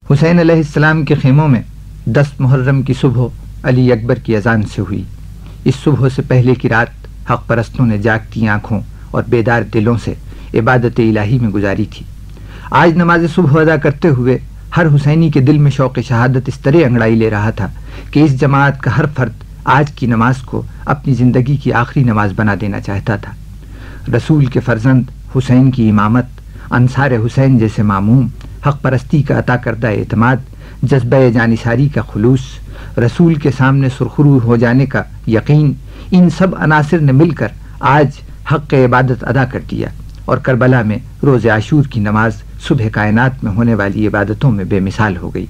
حسین علیہ السلام کے خیموں میں 10 محرم کی صبح علی اکبر کی اذان سے ہوئی۔ اس صبح سے پہلے کی رات حق پرستوں نے جاگتی آنکھوں اور بیدار دلوں سے عبادت الہی میں گزاری تھی۔ آج نماز صبح ادا کرتے ہوئے ہر حسینی کے دل میں شوق شہادت اس طرح انگڑائی لے رہا تھا کہ اس جماعت کا ہر فرد آج کی نماز کو اپنی زندگی کی آخری نماز بنا دینا چاہتا تھا۔ رسول کے فرزند حسین کی امامت، انصار حسین جیسے معموم، حق پرستی کا عطا کردہ اعتماد، جذبہ جانثاری کا خلوص، رسول کے سامنے سرخرو ہو جانے کا یقین، ان سب عناصر نے مل کر آج حق عبادت ادا کر دیا اور کربلا میں روز عاشور کی نماز صبح کائنات میں ہونے والی عبادتوں میں بے مثال ہو گئی۔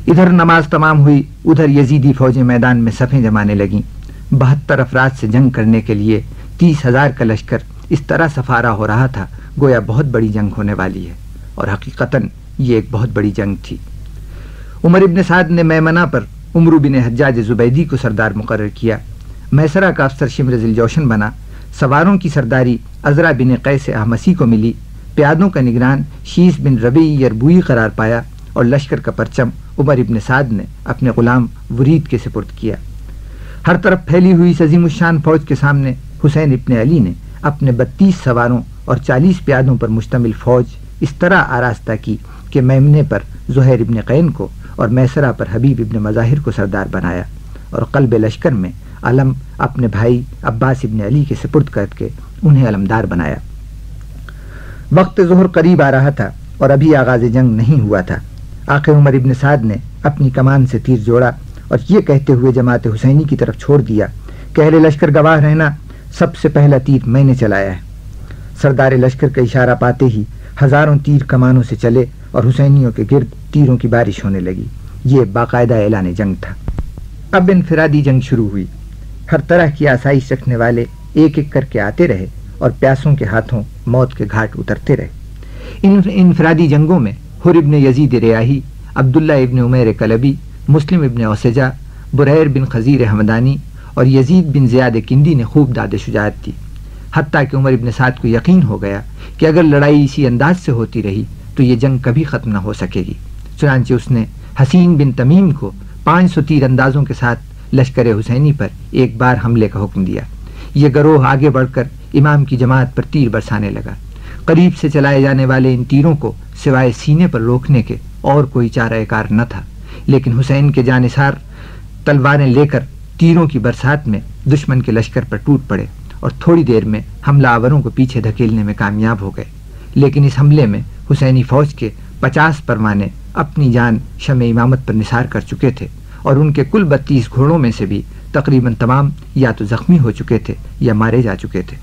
ادھر نماز تمام ہوئی، ادھر یزیدی فوجیں میدان میں صفیں جمانے لگیں۔ 72 افراد سے جنگ کرنے کے لیے 30,000 کا لشکر اس طرح سفارا ہو رہا تھا گویا بہت بڑی جنگ ہونے والی ہے، اور حقیقتاً یہ ایک بہت بڑی جنگ تھی۔ عمر ابن سعد نے میمنہ پر عمرو بن حجاج زبیدی کو سردار مقرر کیا، میسرہ کا افسر شمر ذی الجوشن بنا، سواروں کی سرداری عزرا بن قیس احمسی کو ملی، پیادوں کا نگران شیس بن ربیع یربوئی قرار پایا، اور لشکر کا پرچم عمر ابن سعد نے اپنے غلام ورید کے سپرد کیا۔ ہر طرف پھیلی ہوئی اس عظیم الشان فوج کے سامنے حسین ابن علی نے اپنے 32 سواروں اور 40 پیادوں پر مشتمل فوج اس طرح آراستہ کی کہ میمنے پر زہیر ابن قین کو اور میسرہ پر حبیب ابن مظاہر کو سردار بنایا، اور قلب لشکر میں علم اپنے بھائی عباس ابن علی کے سپرد کر کے انہیں علمدار بنایا۔ وقت ظہر قریب آ رہا تھا اور ابھی آغاز جنگ نہیں ہوا تھا۔ آخر عمر ابن سعد نے اپنی کمان سے تیر جوڑا اور یہ کہتے ہوئے جماعت حسینی کی طرف چھوڑ دیا کہ اہل لشکر گواہ رہنا، سب سے پہلا تیر میں نے چلایا ہے۔ سردار لشکر کا اشارہ پاتے ہی ہزاروں تیر کمانوں سے چلے اور حسینیوں کے گرد تیروں کی بارش ہونے لگی۔ یہ باقاعدہ اعلان جنگ تھا۔ اب انفرادی جنگ شروع ہوئی۔ ہر طرح کی آسائش رکھنے والے ایک ایک کر کے آتے رہے اور پیاسوں کے ہاتھوں موت کے گھاٹ اترتے رہے۔ ان انفرادی جنگوں میں حر ابن یزید ریاحی، عبداللہ ابن عمیر کلبی، مسلم ابن اوسجہ، بریر بن خزیر حمدانی اور یزید بن زیاد کندی نے خوب داد شجاعت دی، حتیٰ کہ عمر ابن سعد کو یقین ہو گیا کہ اگر لڑائی اسی انداز سے ہوتی رہی تو یہ جنگ کبھی ختم نہ ہو سکے گی۔ چنانچہ اس نے حسین بن تمیم کو 500 تیر اندازوں کے ساتھ لشکر حسینی پر ایک بار حملے کا حکم دیا۔ یہ گروہ آگے بڑھ کر امام کی جماعت پر تیر برسانے لگا۔ قریب سے چلائے جانے والے ان تیروں کو سوائے سینے پر روکنے کے اور کوئی چارہ کار نہ تھا، لیکن حسین کے جانثار تلواریں لے کر تیروں کی برسات میں دشمن کے لشکر پر ٹوٹ پڑے اور تھوڑی دیر میں حملہ آوروں کو پیچھے دھکیلنے میں کامیاب ہو گئے۔ لیکن اس حملے میں حسینی فوج کے 50 پروانے اپنی جان شمع امامت پر نثار کر چکے تھے، اور ان کے کل 32 گھوڑوں میں سے بھی تقریباً تمام یا تو زخمی ہو چکے تھے یا مارے جا چکے تھے۔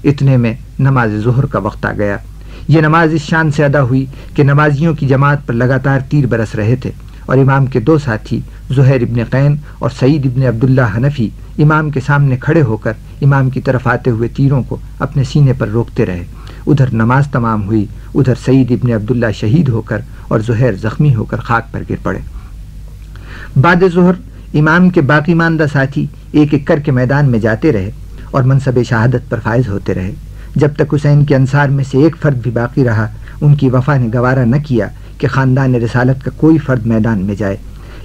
اتنے میں نماز ظہر کا وقت آ گیا۔ یہ نماز اس شان سے ادا ہوئی کہ نمازیوں کی جماعت پر لگاتار تیر برس رہے تھے، اور امام کے 2 ساتھی زہیر ابن قین اور سعید ابن عبداللہ حنفی امام کے سامنے کھڑے ہو کر امام کی طرف آتے ہوئے تیروں کو اپنے سینے پر روکتے رہے۔ ادھر نماز تمام ہوئی، ادھر سعید ابن عبداللہ شہید ہو کر اور زہیر زخمی ہو کر خاک پر گر پڑے۔ بعد ظہر امام کے باقی ماندہ ساتھی ایک ایک کر کے میدان میں جاتے رہے اور منصب شہادت پر فائز ہوتے رہے، جب تک حسین کے انصار میں سے ایک فرد بھی باقی رہا۔ ان کی وفا نے گوارا نہ کیا کہ خاندان رسالت کا کوئی فرد میدان میں جائے،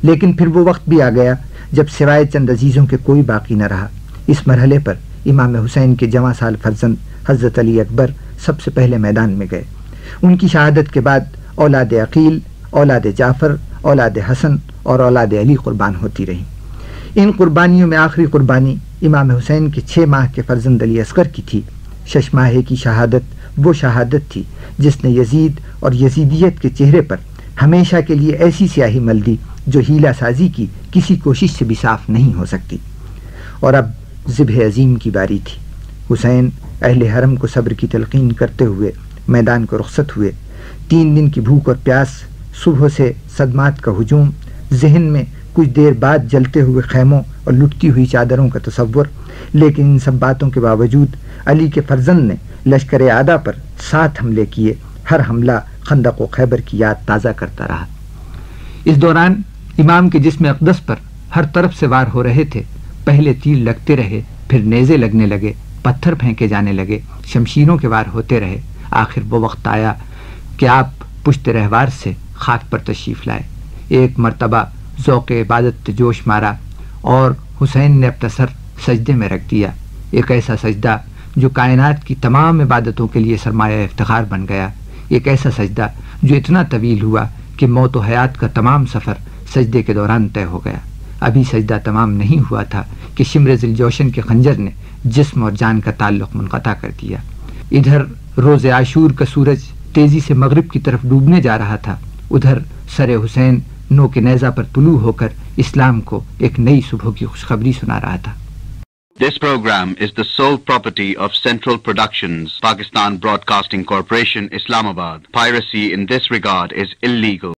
لیکن پھر وہ وقت بھی آ گیا جب سوائے چند عزیزوں کے کوئی باقی نہ رہا۔ اس مرحلے پر امام حسین کے جواں سال فرزند حضرت علی اکبر سب سے پہلے میدان میں گئے۔ ان کی شہادت کے بعد اولاد عقیل، اولاد جعفر، اولاد حسن اور اولاد علی قربان ہوتی رہیں۔ ان قربانیوں میں آخری قربانی امام حسین کے 6 ماہ کے فرزند علی اصغر کی تھی۔ 6 ماہے کی شہادت وہ شہادت تھی جس نے یزید اور یزیدیت کے چہرے پر ہمیشہ کے لیے ایسی سیاہی مل دی جو ہیلہ سازی کی کسی کوشش سے بھی صاف نہیں ہو سکتی۔ اور اب ذبح عظیم کی باری تھی۔ حسین اہل حرم کو صبر کی تلقین کرتے ہوئے میدان کو رخصت ہوئے۔ 3 دن کی بھوک اور پیاس، صبح سے صدمات کا ہجوم، ذہن میں کچھ دیر بعد جلتے ہوئے خیموں اور لٹتی ہوئی چادروں کا تصور، لیکن ان سب باتوں کے باوجود علی کے فرزند نے لشکر اعداء پر 7 حملے کیے۔ ہر حملہ خندق و خیبر کی یاد تازہ کرتا رہا۔ اس دوران امام کے جسم اقدس پر ہر طرف سے وار ہو رہے تھے۔ پہلے تیر لگتے رہے، پھر نیزے لگنے لگے، پتھر پھینکے جانے لگے، شمشیروں کے وار ہوتے رہے۔ آخر وہ وقت آیا کہ آپ پشت رہوار سے خاک پر تشریف لائے. ایک مرتبہ ذوق عبادت جوش مارا اور حسین نے اپنا سر سجدے میں رکھ دیا. ایک ایسا سجدہ جو کائنات کی تمام عبادتوں کے لیے سرمایہ افتخار بن گیا. ایک ایسا سجدہ جو اتنا طویل ہوا کہ موت و حیات کا تمام سفر سجدے کے دوران طے ہو گیا. ابھی سجدہ تمام نہیں ہوا تھا کہ شمر ذوالجوشن کے خنجر نے جسم اور جان کا تعلق منقطع کر دیا. ادھر روز عاشور کا سورج تیزی سے مغرب کی طرف ڈوبنے جا رہا تھا، ادھر سر حسین نو کے نیزہ پر طلوع ہو کر اسلام کو ایک نئی صبح کی خوشخبری سنا رہا تھا. This program is the sole property of Central Productions, Pakistan Broadcasting Corporation, Islamabad. Piracy in this regard is illegal.